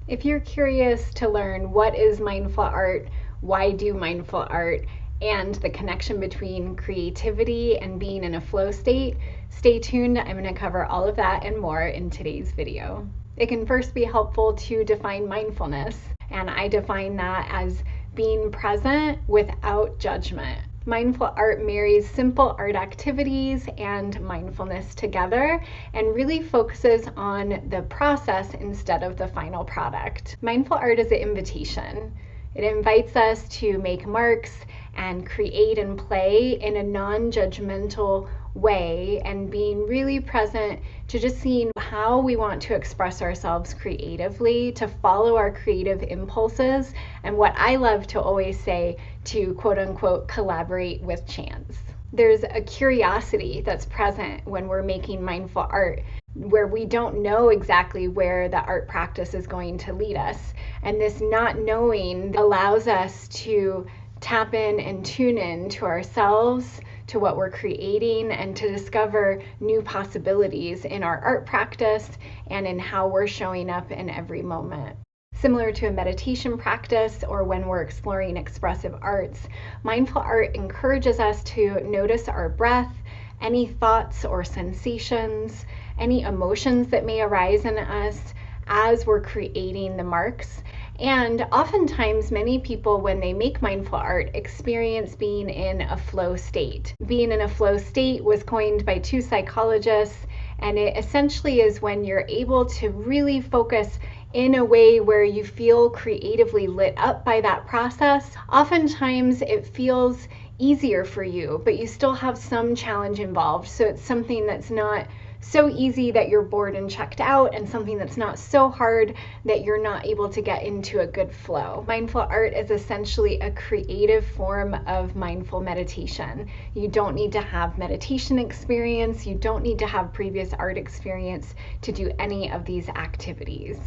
If you're curious to learn what is mindful art, why do mindful art, and the connection between creativity and being in a flow state, stay tuned. I'm going to cover all of that and more in today's video. It can first be helpful to define mindfulness, and I define that as being present without judgment. Mindful art marries simple art activities and mindfulness together and really focuses on the process instead of the final product. Mindful art is an invitation. It invites us to make marks and create and play in a non-judgmental way and being really present to just seeing how we want to express ourselves creatively, to follow our creative impulses, and what I love to always say, to quote unquote collaborate with chance. There's a curiosity that's present when we're making mindful art, where we don't know exactly where the art practice is going to lead us. And this not knowing allows us to tap in and tune in to ourselves, to what we're creating, and to discover new possibilities in our art practice and in how we're showing up in every moment. Similar to a meditation practice or when we're exploring expressive arts, mindful art encourages us to notice our breath, any thoughts or sensations, any emotions that may arise in us as we're creating the marks. And oftentimes, many people, when they make mindful art, experience being in a flow state. Being in a flow state was coined by two psychologists, and it essentially is when you're able to really focus in a way where you feel creatively lit up by that process. Oftentimes, it feels easier for you, but you still have some challenge involved. So it's something that's not so easy that you're bored and checked out, and something that's not so hard that you're not able to get into a good flow. Mindful art is essentially a creative form of mindful meditation. You don't need to have meditation experience. You don't need to have previous art experience to do any of these activities.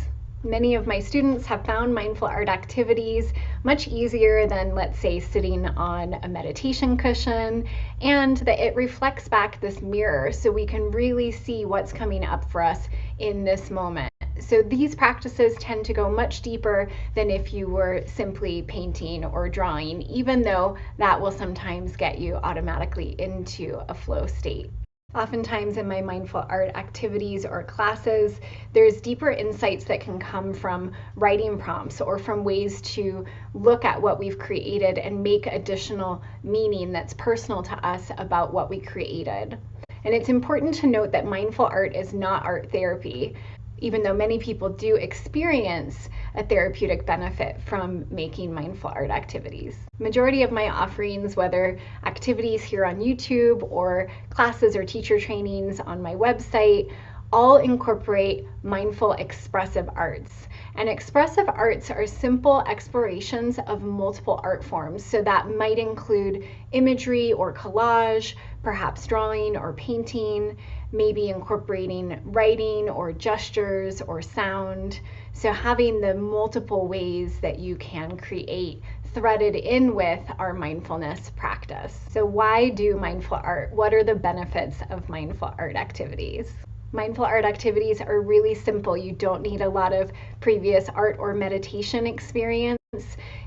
Many of my students have found mindful art activities much easier than, let's say, sitting on a meditation cushion, and that it reflects back this mirror so we can really see what's coming up for us in this moment. So these practices tend to go much deeper than if you were simply painting or drawing, even though that will sometimes get you automatically into a flow state. Oftentimes in my mindful art activities or classes, there's deeper insights that can come from writing prompts or from ways to look at what we've created and make additional meaning that's personal to us about what we created. And it's important to note that mindful art is not art therapy, even though many people do experience a therapeutic benefit from making mindful art activities. Majority of my offerings, whether activities here on YouTube or classes or teacher trainings on my website, all incorporate mindful expressive arts. And expressive arts are simple explorations of multiple art forms. So that might include imagery or collage, perhaps drawing or painting, maybe incorporating writing or gestures or sound. So having the multiple ways that you can create threaded in with our mindfulness practice. So why do mindful art? What are the benefits of mindful art activities? Mindful art activities are really simple. You don't need a lot of previous art or meditation experience.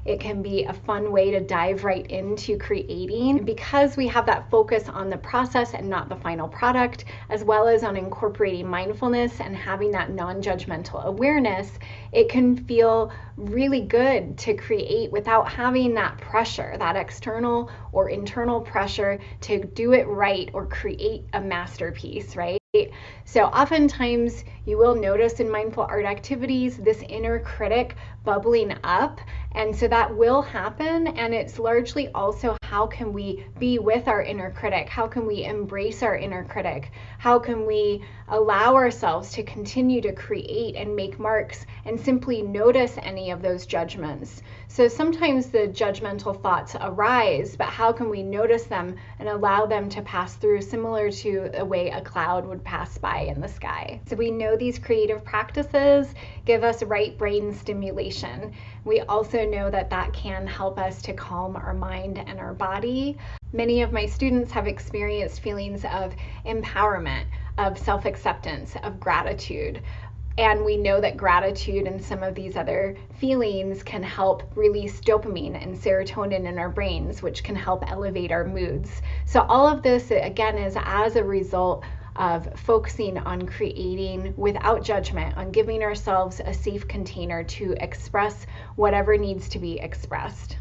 It can be a fun way to dive right into creating. Because we have that focus on the process and not the final product, as well as on incorporating mindfulness and having that non-judgmental awareness, it can feel really good to create without having that pressure, that external or internal pressure to do it right or create a masterpiece, right? So oftentimes you will notice in mindful art activities this inner critic bubbling up, and so that will happen, and it's largely also how can we be with our inner critic? How can we embrace our inner critic? How can we allow ourselves to continue to create and make marks and simply notice any of those judgments? So sometimes the judgmental thoughts arise, but how can we notice them and allow them to pass through, similar to the way a cloud would pass by in the sky? So we know these creative practices give us right brain stimulation. We also know that that can help us to calm our mind and our body. Many of my students have experienced feelings of empowerment, of self-acceptance, of gratitude. And we know that gratitude and some of these other feelings can help release dopamine and serotonin in our brains, which can help elevate our moods. So all of this, again, is as a result of focusing on creating without judgment, on giving ourselves a safe container to express whatever needs to be expressed.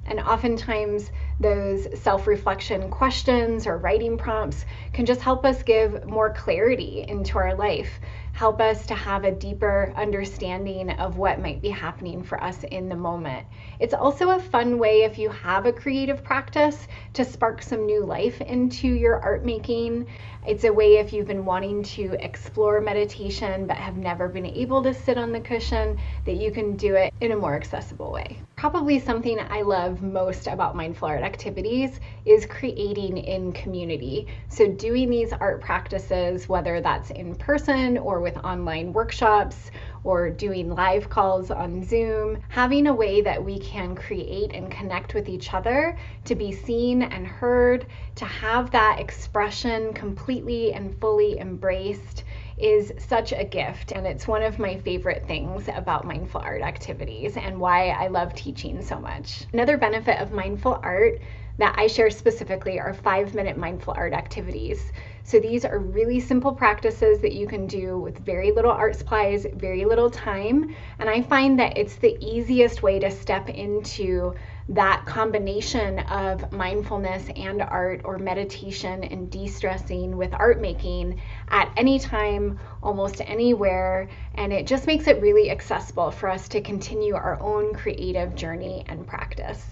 And oftentimes those self-reflection questions or writing prompts can just help us give more clarity into our life, help us to have a deeper understanding of what might be happening for us in the moment. It's also a fun way, if you have a creative practice, to spark some new life into your art making. It's a way, if you've been wanting to explore meditation but have never been able to sit on the cushion, that you can do it in a more accessible way. Probably something I love most about mindful art activities is creating in community. So doing these art practices, whether that's in person or with online workshops or doing live calls on Zoom, having a way that we can create and connect with each other, to be seen and heard, to have that expression completely and fully embraced, is such a gift. And it's one of my favorite things about mindful art activities and why I love teaching so much. Another benefit of mindful art that I share specifically are 5-minute mindful art activities. So these are really simple practices that you can do with very little art supplies, very little time. And I find that it's the easiest way to step into that combination of mindfulness and art, or meditation and de-stressing with art making, at any time, almost anywhere. And it just makes it really accessible for us to continue our own creative journey and practice.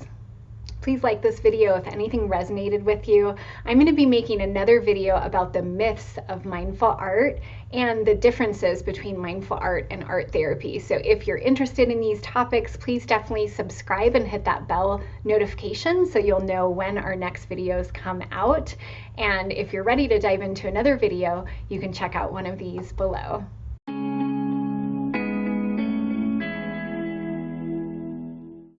Please like this video if anything resonated with you. I'm going to be making another video about the myths of mindful art and the differences between mindful art and art therapy. So if you're interested in these topics, please definitely subscribe and hit that bell notification so you'll know when our next videos come out. And if you're ready to dive into another video, you can check out one of these below.